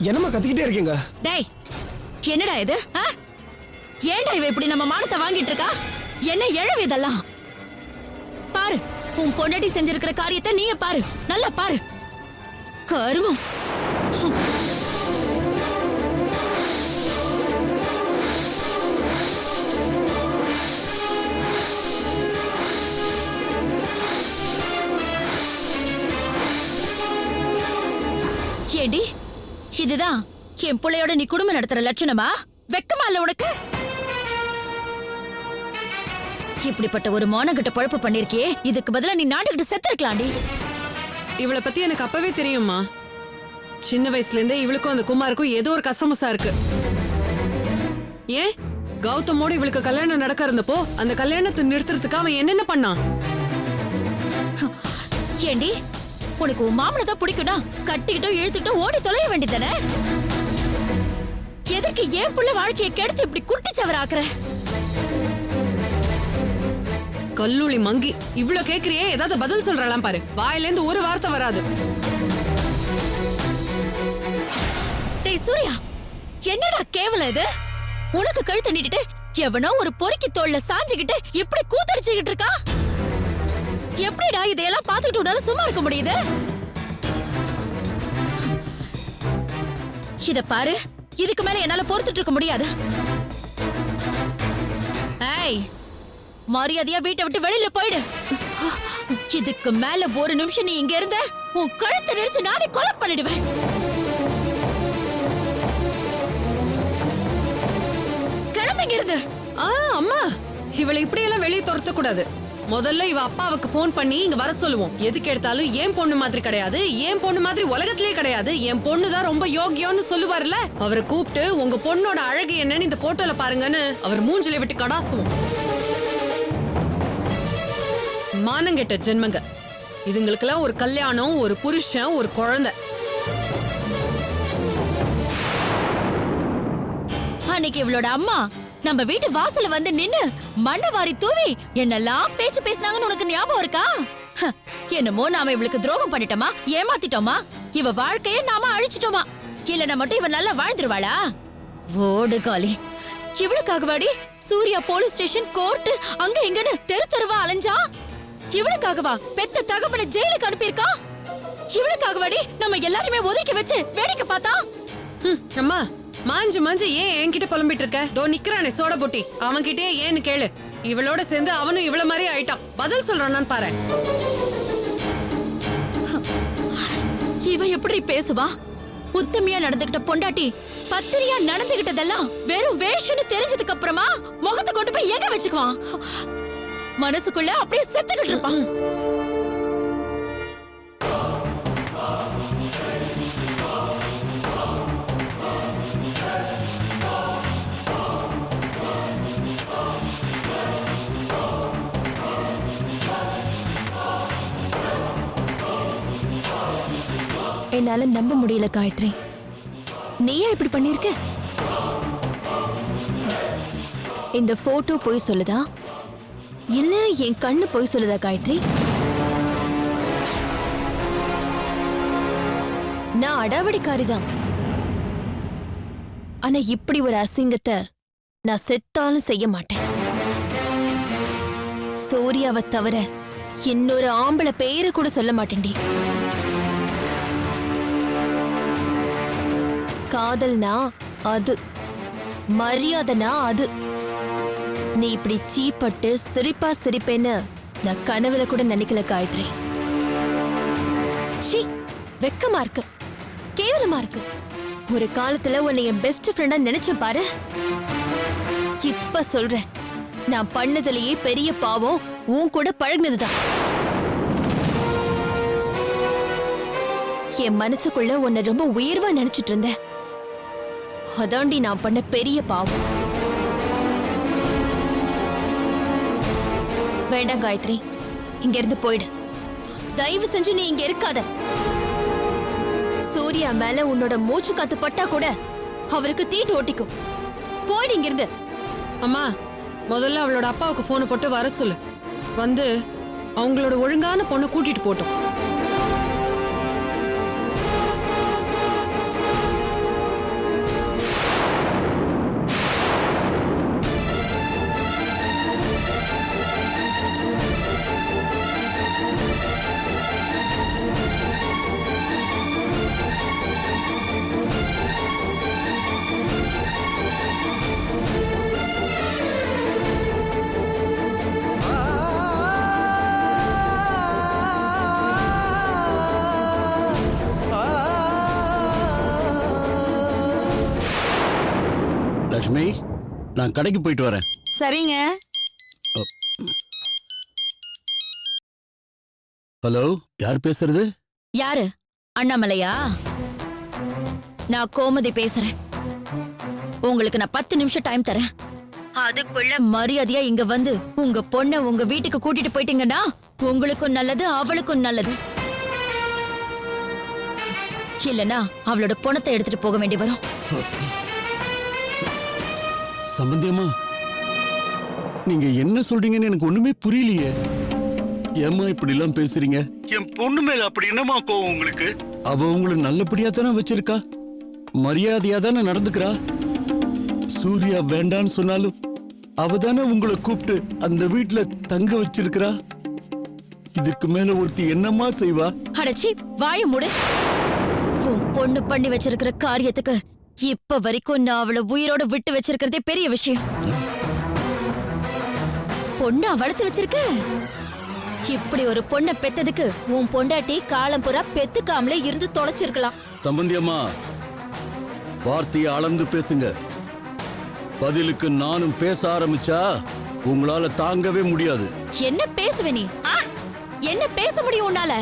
என்னம்மா கத்திக்கிட்டே இருக்கீங்க? டேய் என்னடா இது? ஏன்டா இவ இப்படி நம்ம மானத்தை வாங்கிட்டு இருக்கா? என்ன எழவு இதெல்லாம்? பாரு, உன் பொண்டாட்டி செஞ்சிருக்கிற காரியத்தை நீயே பாரு, நல்லா பாரு. கருவம். ஏண்டி, இதுதான் என் பிள்ளையோட நீ குடும்பம் நடத்துற லட்சணமா? வெக்கமா இல்ல உனக்கு? இப்படிப்பட்ட ஒரு மானகிட்ட பழப்பு பண்ணிருக்கியே, இதுக்கு பதிலா நீ நாட்டுக்கிட்ட செத்து இருக்கலாம்டி. இவளை பத்தி எனக்கு அப்பவே தெரியுமா. சின்ன வயசுல இருந்தே இவளுக்கும் அந்த குமாருக்கும் ஏதோ ஒரு கசமுசா இருக்கு. ஏன் கௌதமோட இவளுக்கு கல்யாணம் நடக்க இருந்தப்போ அந்த கல்யாணத்தை நிறுத்துறதுக்கு அவன் என்னென்ன பண்ணான்? ஏண்டி, உனக்கு உன் மாமனை தான் பிடிக்கும்னா கட்டிக்கிட்டோ இழுத்துக்கிட்டோ ஓடி தொலைய வேண்டியதானே? எதுக்கு ஏன் புள்ள வாழ்க்கையை கெடுத்து இப்படி குட்டிச்சவர் ஆக்குற? கல்லூலி மங்கி, இவ்ளோ கேக்குறியே, ஏதாவது பதில் சொல்றலாம் பாரு. வாயில இருந்து ஒரு வார்த்தை வராது. டேய் சூர்யா, என்னடா கேவலம் இது? உனக்கு கழுத்தை நீட்டிட்டு எவனோ ஒரு பொறுக்கி தோல்ல சாஞ்சுக்கிட்டு இப்படி கூத்தடிச்சுக்கிட்டு இருக்கா? எப்படிடா இதையெல்லாம் பார்த்துக்கிட்டு உன்னால சும்மா இருக்க முடியுது? இத பாரு, இதுக்கு மேல என்னால பொறுத்துட்டு இருக்க முடியாது. ஏய், மரியாதையா வீட்டை விட்டு வெளியில போயிடு. இதுக்கு மேல ஒரு நிமிஷம் நீ இங்க இருந்த உன் கழுத்தை நெரிச்சு நானே கொலை பண்ணிடுவேன். கிளம்பிங்க இருந்து. அம்மா, இவளை இப்படி எல்லாம் வெளியே துரத்த கூடாது. முதல்ல இவ அப்பாவுக்கு போன் பண்ணி இங்க வர சொல்லுவோம். எதுக்கு எடுத்தாலும் ஏன் பொண்ணு மாதிரி கிடையாது, ஏன் பொண்ணு மாதிரி உலகத்திலே கிடையாது, என் பொண்ணுதான் ரொம்ப யோகியம்னு சொல்லுவார்ல. அவரை கூப்பிட்டு உங்க பொண்ணோட அழகு என்னன்னு இந்த போட்டோல பாருங்கன்னு அவர் மூஞ்சில விட்டு கடாசுவோம். மானங்கெட்ட ஜென்மங்க இதுங்களுக்கெல்லாம். ஒரு கல்யாணம், ஒரு புருஷன், ஒரு குழந்தை. அன்னைக்கு இவளோட அம்மா நம்ம வீட்டு வாசல்ல வந்து நின்னு மண்ணை வாரி தூவி என்னெல்லாம் பேச்சு பேசினாங்கன்னு உனக்கு ஞாபகம் இருக்கா? என்னமோ நாம இவளுக்கு துரோகம் பண்ணிட்டோமா, ஏமாத்திட்டோமா, இவ வாழ்க்கைய நாம அழிச்சிட்டோமா? இல்லனா மட்டும் இவ நல்லா வாழ்ந்துருவாளா? ஓடு காலி. இவளுக்காகவாடி சூர்யா போலீஸ் ஸ்டேஷன், கோர்ட், அங்க இங்கன்னு தெரு தெருவா அலைஞ்சா? இவளுக்காகவா பெத்த தகப்பனை ஜெயிலுக்கு அனுப்பியிருக்கா? இவளுக்காகவாடி நம்ம எல்லாருமே ஒதுக்கி வச்சு வேடிக்கை பார்த்தா? அம்மா, மாஞ்சு மாஞ்சு ஏன் என்கிட்ட புலம்பிட்டு இருக்க? தோ நிக்கிறானே சோட போட்டி, அவன்கிட்டயே ஏன்னு கேளு. இவளோட சேர்ந்து அவனும் இவள மாதிரி ஆயிட்டான். பதில் சொல்றான்னு பாரு. இவ எப்படி பேசுவா? உத்தமையா நடந்துகிட்ட பொண்டாட்டி பத்திரியா நடந்துகிட்டதெல்லாம் வெறும் வேஷன்னு தெரிஞ்சதுக்கு அப்புறமா முகத்தை கொண்டு போய் எங்க வச்சுக்குவான்? மனசுக்குள்ள அப்படியே செத்துக்கிட்டு இருப்பான். என்னால நம்ப முடியல காயத்ரி, நீயே இப்படி பண்ணிருக்க? இந்த போட்டோ போய் சொல்லுதா இல்ல என் கண்ணு போய் சொல்லுதா காயத்ரி? நான் அடாவடிக்காரிதான். ஆனா இப்படி ஒரு அசிங்கத்தை நான் செத்தாலும் செய்ய மாட்டேன். சூர்யாவை தவிர இன்னொரு ஆம்பளை பேரு கூட சொல்ல மாட்டேன்டி. காதல்னா அது, மரியாதைனா அது. நீ இப்படி சீப்பட்டு சிரிப்பா சிரிப்பேன்னு நான் கனவுல கூட நினைக்கல காயத்ரி. சீ, வெக்கமா இருக்கு, கேவலமா இருக்கு. ஒரு காலத்துல உன்னை என் பெஸ்ட் ஃப்ரெண்டா நினைச்சேன் பாரு. இப்ப சொல்றேன், நான் பண்ணதுலயே பெரிய பாவம் உன் கூட பழகினதுதான். என் மனசுக்குள்ள உன்னை ரொம்ப உயர்வா நினைச்சிட்டு இருந்தேன். அதாண்டி நான் பண்ண பெரிய பாவம். வேண்டாம் காயத்ரி, இங்க இருந்து போயிடு. தயவு செஞ்சு நீ இங்க இருக்காத. சூர்யா மேல உன்னோட மூச்சு காத்து பட்டா கூட அவருக்கு தீட்டு ஓட்டிக்கும். போயிடு இங்க இருந்து. அம்மா, முதல்ல அவளோட அப்பாவுக்கு போனை போட்டு வர சொல்லு. வந்து அவங்களோட ஒழுங்கான பொண்ணை கூட்டிட்டு போட்டோம். லக்ஷ்மி, நான் கடைக்கு போயிட்டு வரேன். சரிங்க. ஹலோ, யார் பேசுறது? யாரு? அண்ணாமலையா? நான் கோமதி பேசுறேன். உங்களுக்கு நான் 10 நிமிஷம் டைம் தரேன். அதுக்குள்ள மரியாதையா இங்க வந்து உங்க பொண்ண உங்க வீட்டுக்கு கூட்டிட்டு போயிட்டீங்கன்னா உங்களுக்கும் நல்லது, அவளுக்கும் நல்லது. இல்லனா அவளோட பணத்தை எடுத்துட்டு போக வேண்டி வரும். சம்பந்தியம்மா, நீங்க என்ன சொல்றீங்கன்னு எனக்கு ஒண்ணுமே புரியலையே. ஏம்மா இப்படி எல்லாம் பேசுறீங்க? என் பொண்ணு மேல அப்படி என்னமா கோவம் உங்களுக்கு? அவ உங்களை நல்லபடியா தானே வச்சிருக்கா, மரியாதையா தானே நடந்துக்கிறா. சூர்யா வேண்டான்னு சொன்னாலும் அவ தானே உங்களை கூப்பிட்டு அந்த வீட்டுல தங்க வச்சிருக்கிறா. இதுக்கு மேல ஒருத்தி என்னமா செய்வா? அடச்சி, வாய மூடு. உன் பொண்ணு பண்ணி வச்சிருக்கிற காரியத்துக்கு இப்ப வரைக்கும் நான் அவளை உயிரோட விட்டு வச்சிருக்கிறதே பெரிய விஷயம். பொண்ணா வளர்த்து வச்சிருக்க. இப்படி ஒரு பொண்ணை பெத்ததுக்கு உன் பொண்டாட்டி காலம் புறா பெத்துக்காமலே இருந்து தொலைச்சிருக்கலாம். சம்பந்தியம்மா, வார்த்தையை அளந்து பேசுங்க. பதிலுக்கு நானும் பேச ஆரம்பிச்சா உங்களால தாங்கவே முடியாது. என்ன பேசுவ நீ? என்ன பேச முடியும் உன்னால?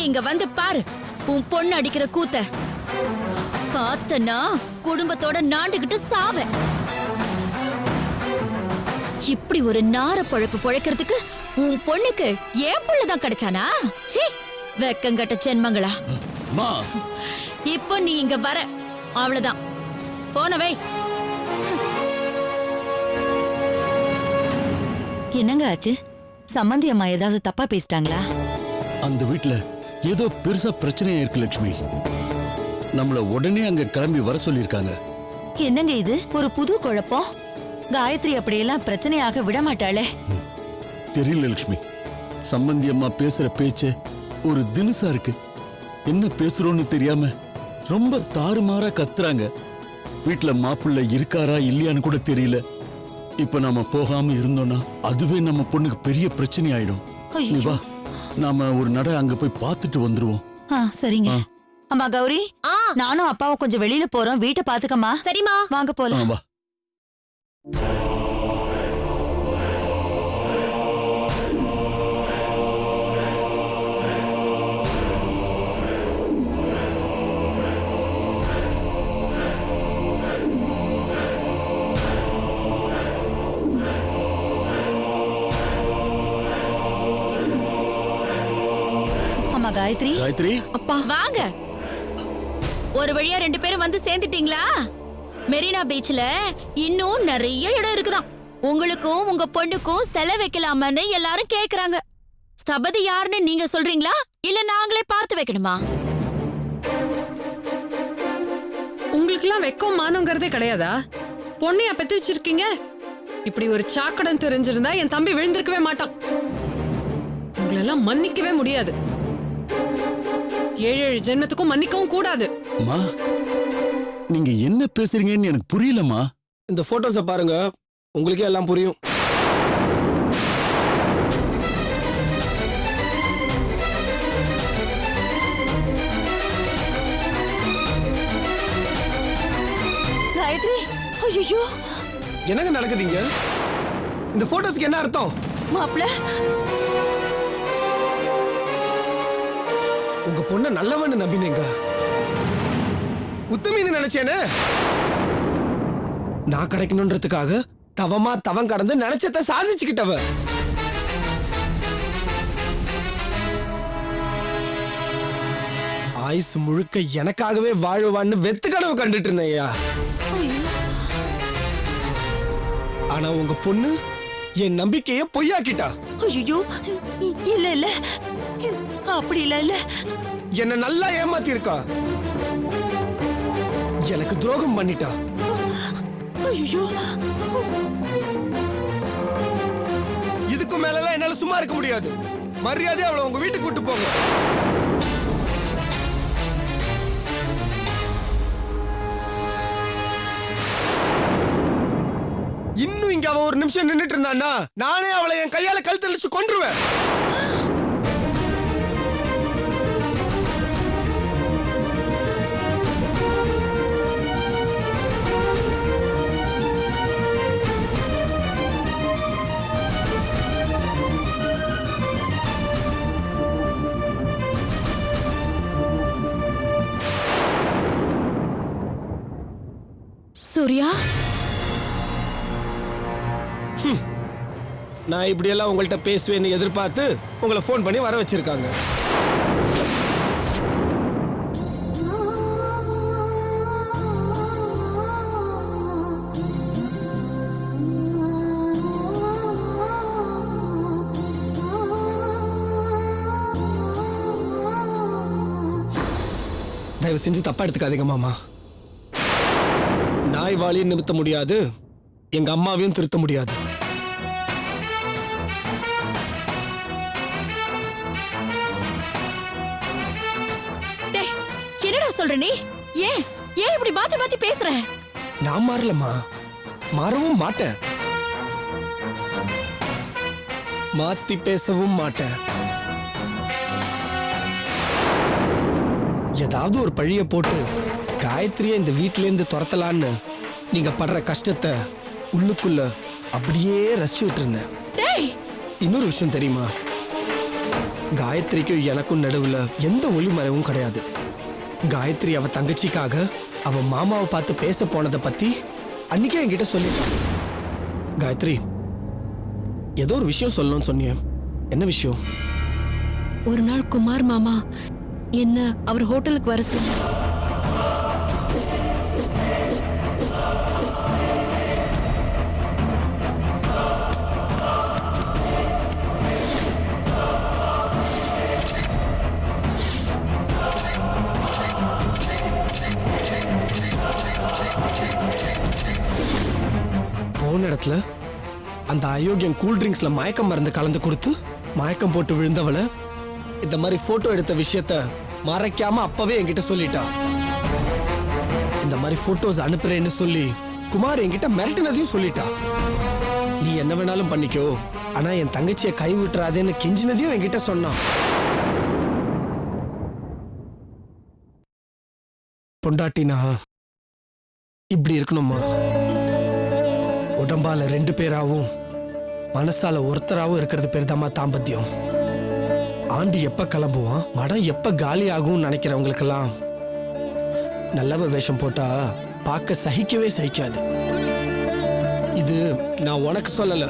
இங்க வந்து பாரு உன் பொண்ணு அடிக்கிற கூத்த. பார்த்தனா குடும்பத்தோட நாண்டுகிட்டு சாவ. இப்படி ஒரு நார பொழப்பு பொழைக்கிறதுக்கு உன் பொண்ணுக்கு ஏன் புள்ளதான் கிடைச்சானா? சீ, வெக்கங்கட்ட ஜென்மங்களா. மா, இப்போ நீ இங்க வர அவ்வளவுதான். போனவை. என்னங்க ஆச்சு? சம்மந்தி அம்மா ஏதாவது தப்பா பேசிட்டாங்களா? அந்த வீட்ல ஏதோ பெருசா பிரச்சனையா இருக்கு லட்சுமி. நம்மள உடனே அங்க கிளம்பி வர சொல்லிருக்காங்க. என்னங்க இது ஒரு புது குழப்பம்? காயத்ரி அப்படியெல்லாம் பிரச்சனையாக விட மாட்டாளே. தெரியல லட்சுமி, சம்பந்தி அம்மா பேசுற பேச்சு ஒரு தினுசா இருக்கு. என்ன பேசுறோன்னு தெரியாம ரொம்ப தாறுமாறா கத்துறாங்க. வீட்டுல மாப்பிள்ளை இருக்காரா இல்லையான்னு கூட தெரியல. இப்ப நாம போகாம இருந்தோம்னா அதுவே நம்ம பொண்ணுக்கு பெரிய பிரச்சனை ஆயிடும். நீ வா, நாம ஒரு நட அங்க போய் பார்த்துட்டு வந்துருவோம். சரிங்க. அம்மா கௌரி, நானும் அப்பாவும் கொஞ்சம் வெளியில போறோம். வீட்டை பாத்துக்கம்மா. சரிமா, வாங்க போலாம். வா. காயத்ரி, காயத்ரி, அப்பா வாங்க. ஒரு வழியா 2 பேரும் வந்து சேர்ந்துட்டீங்களா? மெரினா பீச்ல இன்னும் நிறைய இடம் இருக்குதாம். உங்களுக்கும் உங்க பொண்ணுக்கும் செலவு வைக்கலாமான்னு எல்லாரும் கேக்குறாங்க. ஸ்தபதி யாருன்னு நீங்க சொல்றீங்களா இல்ல நாங்களே பார்த்து வைக்கணுமா? உங்களுக்கு எல்லாம் வெக்கம் மானங்கிறதே கிடையாதா? பொண்ணையா பெத்து வச்சிருக்கீங்க? இப்படி ஒரு சாக்கடம் தெரிஞ்சிருந்தா என் தம்பி விழுந்திருக்கவே மாட்டான். உங்களெல்லாம் மன்னிக்கவே முடியாது. 7 ஜென்மத்துக்கும் மன்னிக்கவும் கூடாது. அம்மா, நீங்க என்ன பேசுறீங்கன்னு எனக்கு புரியலம்மா. இந்த போட்டோஸை பாருங்க, உங்களுக்கே எல்லாம் புரியும். காயத்ரி, ஐயோ என்னங்க நடக்குதுங்க? இந்த போட்டோஸ்க்கு என்ன அர்த்தம்? மாப்ள, உங்க பொண்ண நல்லவன்னு நம்பினீங்க, உத்தமின்னு நினைச்சேனே. நான் கிடைக்கணும்ன்றதுக்காக தவம் கடந்து நினைச்சத சாதிச்சுக்கிட்டவ. ஆயுசு முழுக்க எனக்காகவே வாழுவான்னு வெத்து கனவு கண்டுட்டு இருந்தேயா. ஆனா உங்க பொண்ணு என் நம்பிக்கைய பொய்யாக்கிட்டா. ஐயோ, இல்ல இல்ல, அப்படி இல்ல. என்ன நல்லா ஏமாத்தி இருக்கா. எனக்கு துரோகம் பண்ணிட்டா. ஐயோ, இதுக்கு மேல என்னால சும்மா இருக்க முடியாது. மரியாதையா அவளை உங்க வீட்டுக்கு கூட்டு போங்க. இன்னும் இங்க அவ ஒரு நிமிஷம் நின்னுட்டு இருந்தான்னா நானே அவளை என் கையால கழுத்து அடிச்சு கொன்றுவேன். சூர்யா, நான் இப்படியெல்லாம் உங்கள்கிட்ட பேசுவேன்னு எதிர்பார்த்து உங்களை ஃபோன் பண்ணி வர வச்சிருக்காங்க. தயவு செஞ்சு தப்பா எடுத்துக்காதீங்க மாமா. நாய் வாலியும் நிறுத்த முடியாது, எங்க அம்மாவையும் திருத்த முடியாது. டேய், என்னடா சொல்ற நீ? ஏன் ஏன் இப்படி மாத்தி மாத்தி பேசுற? நான் மாறலம்மா, மாறவும் மாட்டேன், மாத்தி பேசவும் மாட்டேன். ஏதாவது ஒரு பழிய போட்டு காயத்ரியை இந்த வீட்ல இருந்து துரத்தலான்னு நீங்க படுற கஷ்டத்தை உள்ளுக்குள்ள அப்படியே ரசிச்சுட்டு இருந்தேன். டேய், இன்னொரு விஷயம் தெரியுமா? காயத்ரிக்கும் எனக்கும் நடுவுல எந்த ஒளிமறைவும் கிடையாது. காயத்ரி அவ தங்கச்சிக்காக அவ மாமாவை பார்த்து பேச போனதை பத்தி அன்னைக்கே என்கிட்ட சொல்லிட்டான். காயத்ரி, ஏதோ ஒரு விஷயம் சொல்லணும்னு சொன்னியே, என்ன விஷயம்? ஒரு நாள் குமார் மாமா என்ன அவர் ஹோட்டலுக்கு வர சொல்லி போன இடத்துல அந்த அயோக்கியம் கூல் ட்ரிங்க்ஸ்ல மயக்கம் மருந்து கலந்து கொடுத்து மயக்கம் போட்டு விழுந்தவளை இந்த மாதிரி போட்டோ எடுத்த விஷயத்த மறைக்காம அப்பவே என்கிட்ட சொல்லிட்டா. இந்த மாதிரி போட்டோஸ் அனுப்புறேன்னு சொல்லி குமார் என்கிட்ட மிரட்டினதையும் சொல்லிட்டா. நீ என்ன வேணாலும் பண்ணிக்கோ, ஆனா என் தங்கச்சியை கை விட்டுறாதேன்னு கெஞ்சினதையும் என்கிட்ட சொன்னான். பொண்டாட்டினா இப்படி இருக்கணுமா? உடம்பால 2 பேராவும் மனசால ஒருத்தராவும் இருக்கிறது பேர் தாமா தாம்பத்தியம். ஆண்டி எப்ப கிளம்புவான், மடம் எப்ப காலி ஆகும் நினைக்கிறவங்களுக்கெல்லாம் நல்லவ வேஷம் போட்டா பார்க்க சகிக்கவே சகிக்காது. இது நான் உனக்கு சொல்லல,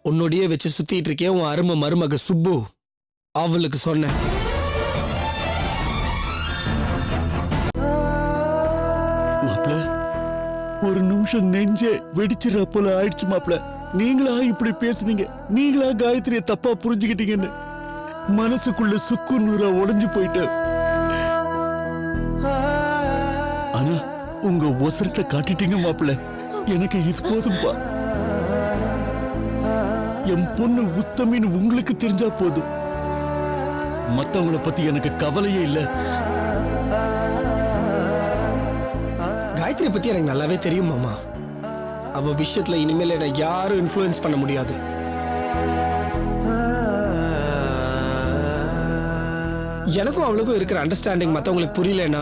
உன்னோடையே வச்சு சுத்திட்டு இருக்கேன் உன் அருமை மருமக சுப்பு, அவளுக்கு சொன்னேன். மாப்ள, ஒரு நிமிஷம் நெஞ்சே வெடிச்சிடற போல ஆயிடுச்சு மாப்ள. நீங்களா இப்படி பேசுனீங்க, நீங்களா காயத்ரிய தப்பா புரிஞ்சுக்கிட்டீங்கன்னு மனசுக்குள்ள சுக்கு நூறா உடைஞ்சு போயிட்டு. ஆனா உங்க ஒசரத்தை காட்டிட்டீங்க மாப்ள. எனக்கு இது போதும்பா. என் பொண்ணு உத்தமின்னு உங்களுக்கு தெரிஞ்சா போதும். மத்தவங்கள பத்தி எனக்கு கவலையே இல்ல. காயத்ரி பத்தி எனக்கு நல்லாவே தெரியும் மாமா. அவ விஷயத்துல இனிமேல் என்ன யாரும் இன்ஃப்ளூயன்ஸ் பண்ண முடியாது. எனக்கும் அவளுக்கும் இருக்கிற அண்டர்ஸ்டாண்டிங் மத்தவங்களுக்கு புரியலனா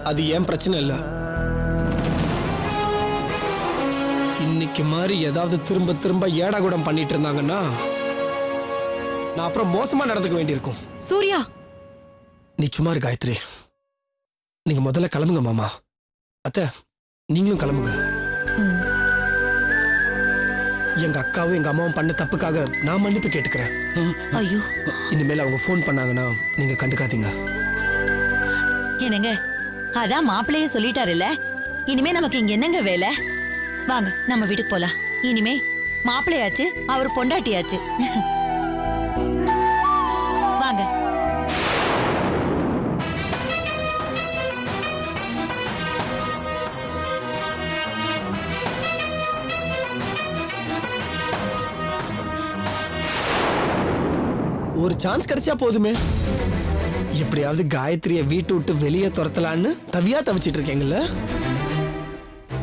அது ஏன் பிரச்சனை இல்ல. இன்னைக்கு மாதிரி ஏதாவது திரும்ப திரும்ப ஏடாகூடம் பண்ணிட்டு இருந்தாங்கன்னா நான் அப்புறம் மோசமா நடந்துக்க வேண்டியிருக்கும். சூர்யா, நீ சும்மா இரு காயத்ரி. நீங்க முதல்ல கிளம்புங்க மாமா. அத்தை, நீங்களும் கிளம்புங்க. எங்க அக்காவும் எங்க அம்மாவும் பண்ண தப்புக்காக நான் மன்னிப்பு கேட்டுக்கிறேன். ஐயோ, இனிமேல் அவங்க ஃபோன் பண்ணாங்கன்னா நீங்க கண்டுக்காதீங்க. என்னங்க, அதான் மாப்பிள்ளையே சொல்லிட்டாருல்ல, இனிமே நமக்கு இங்க என்னங்க வேலை? வாங்க நம்ம வீட்டுக்கு போலாம். இனிமே மாப்பிள்ளையாச்சு, அவர் பொண்டாட்டியாச்சு. வாங்க. ஒரு சான்ஸ் கிடைச்சா போதுமே. எப்படியாவது காயத்ரியை வீட்டு விட்டு வெளியே துரத்தலான்னு தவியா தவிச்சிட்டு இருக்கீங்கல்ல.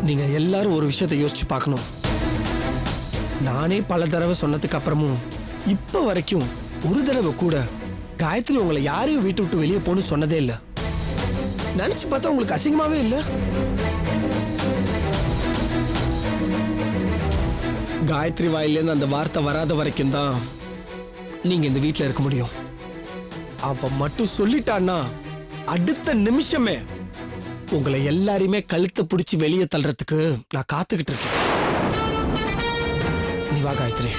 நீங்க எல்லாரும் ஒரு விஷயத்தை யோசிச்சு பார்க்கணும். நானே பல தடவை சொன்னதுக்கு அப்புறமும் இப்ப வரைக்கும் ஒரு தடவை கூட காயத்ரி உங்களை யாரையும் வீட்டு விட்டு வெளியே போன்னு சொன்னதே இல்லை. நினைச்சு பார்த்தா உங்களுக்கு அசிங்கமாவே இல்லை. காயத்ரி வாயிலேருந்து அந்த வார்த்தை வராத வரைக்கும் தான் நீங்க இந்த வீட்ல இருக்க முடியும். அவ மட்டும் சொல்லிட்டான்னா அடுத்த நிமிஷமே உங்களை எல்லாரையுமே கழுத்தை பிடிச்சி வெளியே தள்ளுறதுக்கு நான் காத்துக்கிட்டு இருக்கேன். நீ வா காயத்ரி.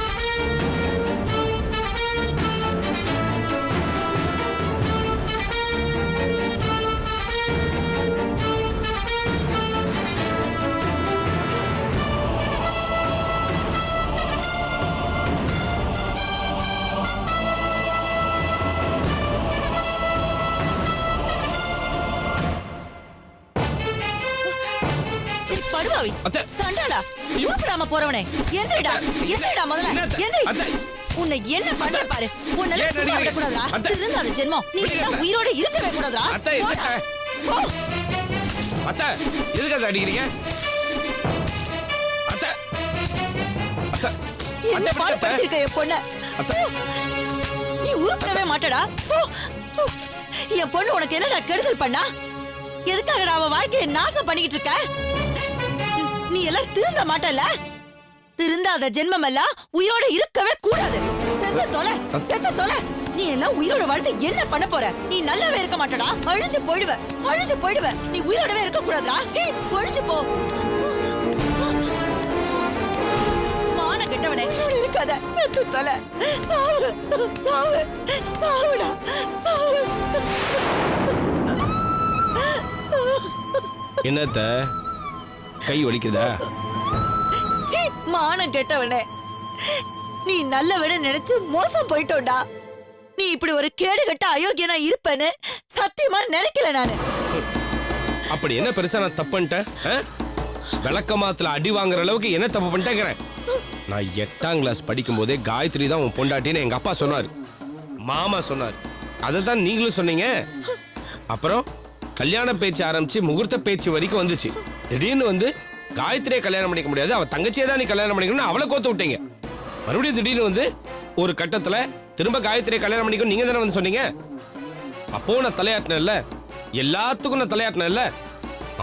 படுவாவி சண்டாடா உருப்படாம போறவனே எந்திரிடா எந்திரிடா முதல்ல எந்திரி. உன்னை என்ன பண்ற பாரு. உன்னால சும்மா விட கூடாதா? திருந்தாத ஜென்மம். நீ எல்லாம் உயிரோட இருக்கவே கூடாதா? போ. அத்தை எதுக்கு அடிக்கிறீங்க? அத்தை அத்தை என்ன பாடுபடுத்திருக்க என் பொண்ண. நீ உருப்படவே மாட்டடா. என் பொண்ணு உனக்கு என்னடா கெடுதல் பண்ணா? எதுக்காக அவ வாழ்க்கையை நாசம் பண்ணிக்கிட்டு இருக்க? நீ எல்லாம் திருந்த மாட்டல. திருந்தாத ஜென்மம் எல்லாம் உயிரோட இருக்கவே கூடாது. செத்து தொலை, செத்து தொலை. நீ எல்லாம் உயிரோட வாழ்ந்து என்ன பண்ண போற? நீ நல்லாவே இருக்க மாட்டடா. அழிஞ்சு போயிடுவ, அழிஞ்சு போயிடுவ. நீ உயிரோடவே இருக்க கூடாதுடா. ஒழிஞ்சு போ. மான கெட்டவனே இருக்காத. செத்து தொலை. சாவு, சாவு, சாவுடா, சாவு. என்னத்த கை வலிக்குதா? மானம் கெட்டவனே, நீ நல்லவன நினைச்சு மோசம் போயிட்டோண்டா. நீ இப்படி ஒரு கேடுகட்ட அயோக்கியனா இருப்பேன்னு சத்தியமா நினைக்கல நானு. அப்படி என்ன பெருசா நான் தப்பு பண்ணிட்டேன்? விளக்கமாத்துல அடி வாங்குற அளவுக்கு என்ன தப்பு பண்ணிட்டேங்கிறேன்? நான் 8ஆம் கிளாஸ் படிக்கும் போதே காயத்ரி தான் உன் பொண்டாட்டின்னு எங்க அப்பா சொன்னாரு, மாமா சொன்னாரு. அதை தான் நீங்களும் சொன்னீங்க. அப்புறம் கல்யாண பேச்சு ஆரம்பிச்சு முகூர்த்த பேச்சு வரைக்கும் வந்துச்சு. திடீர்னு வந்து காயத்ரியை கல்யாணம் பண்ணிக்க முடியாது, அவ தங்கச்சியை தான் நீ கல்யாணம் பண்ணிக்கணும்னு அவளை கோத்து விட்டீங்க. மறுபடியும் திடீர்னு வந்து ஒரு கட்டத்துல திரும்ப காயத்ரியை கல்யாணம் பண்ணிக்கணும் நீங்க தானே வந்து சொன்னீங்க. அப்போ நான் தலையாட்டினேன்ல, எல்லாத்துக்கும் நான் தலையாட்டினேன்ல.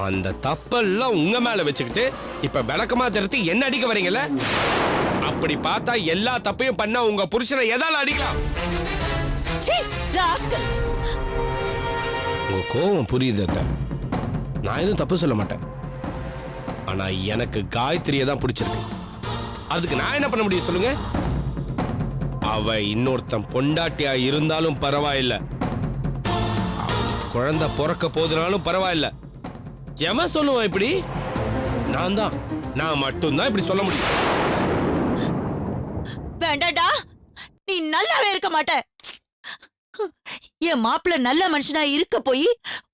அந்த தப்பெல்லாம் உங்க மேல வச்சுக்கிட்டு இப்ப விளக்கமா திருத்தி என்ன அடிக்க வரீங்கல்ல? அப்படி பார்த்தா எல்லா தப்பையும் பண்ணா உங்க புருஷனை எதால அடிக்கலாம்? உங்க கோவம் புரியுது அத்தை. நான் எதுவும் தப்பு சொல்ல மாட்டேன். ஆனா எனக்கு காயத்ரியை தான் பிடிச்சிருக்கு. அதுக்கு நான் என்ன பண்ண முடியும் சொல்லுங்க? அவ இன்னொருத்தன் பொண்டாட்டியா இருந்தாலும் பரவாயில்ல, குழந்தை பிறக்க போதுனாலும் பரவாயில்ல. எவன் சொல்லுவான் இப்படி? நான் மட்டும்தான் இப்படி சொல்ல முடியும். வேண்டாடா, நீ நல்லாவே இருக்க மாட்ட. என் மாப்பிள்ள நல்ல மனுஷனா இருக்க போய்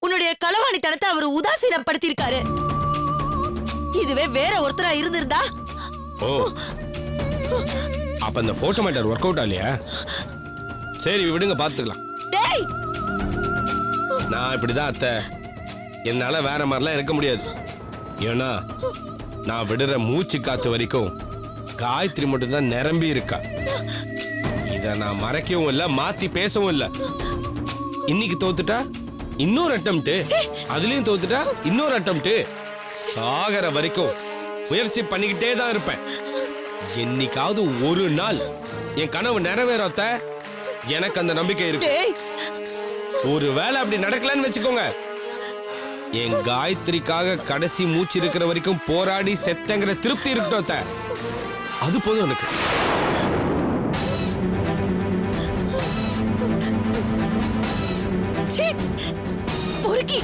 உன்னுடைய களவாணித்தனத்தை அவர் உதாசீனப்படுத்திருக்காரு. இதுவே வேற ஒருத்தரா இருந்திருந்தா. ஓ, அப்ப இந்த போட்டோ மேட்டர் ஒர்க் அவுட் ஆலையா? சரி விடுங்க, பாத்துக்கலாம். டேய், நான் இப்படிதான் அத்தை. என்னால வேற மாதிரிலாம் இருக்க முடியாது. ஏன்னா நான் விடுற மூச்சு காத்து வரைக்கும் காயத்ரி மட்டும்தான் நிரம்பி இருக்கா. இத நான் மறைக்கவும் இல்ல, மாத்தி பேசவும் இல்ல. இன்னைக்கு தோத்துட்டா இன்னொரு அட்டம்ப்ட், அதுலயும் தோத்துட்டா இன்னொரு அட்டம்ப்ட். சாகர வரைக்கும் முயற்சி பண்ணிக்கிட்டே தான் இருப்பேன். என்னைக்காவது ஒரு நாள் என் கனவு நிறைவேறத்த எனக்கு அந்த நம்பிக்கை இருக்கு. ஒரு வேளை அப்படி நடக்கலன்னு வச்சுக்கோங்க, என் காயத்ரிக்காக கடைசி மூச்சு இருக்கிற வரைக்கும் போராடி செத்தங்கிற திருப்தி இருக்கட்டும். அது போதும் எனக்கு. பொறுக்கி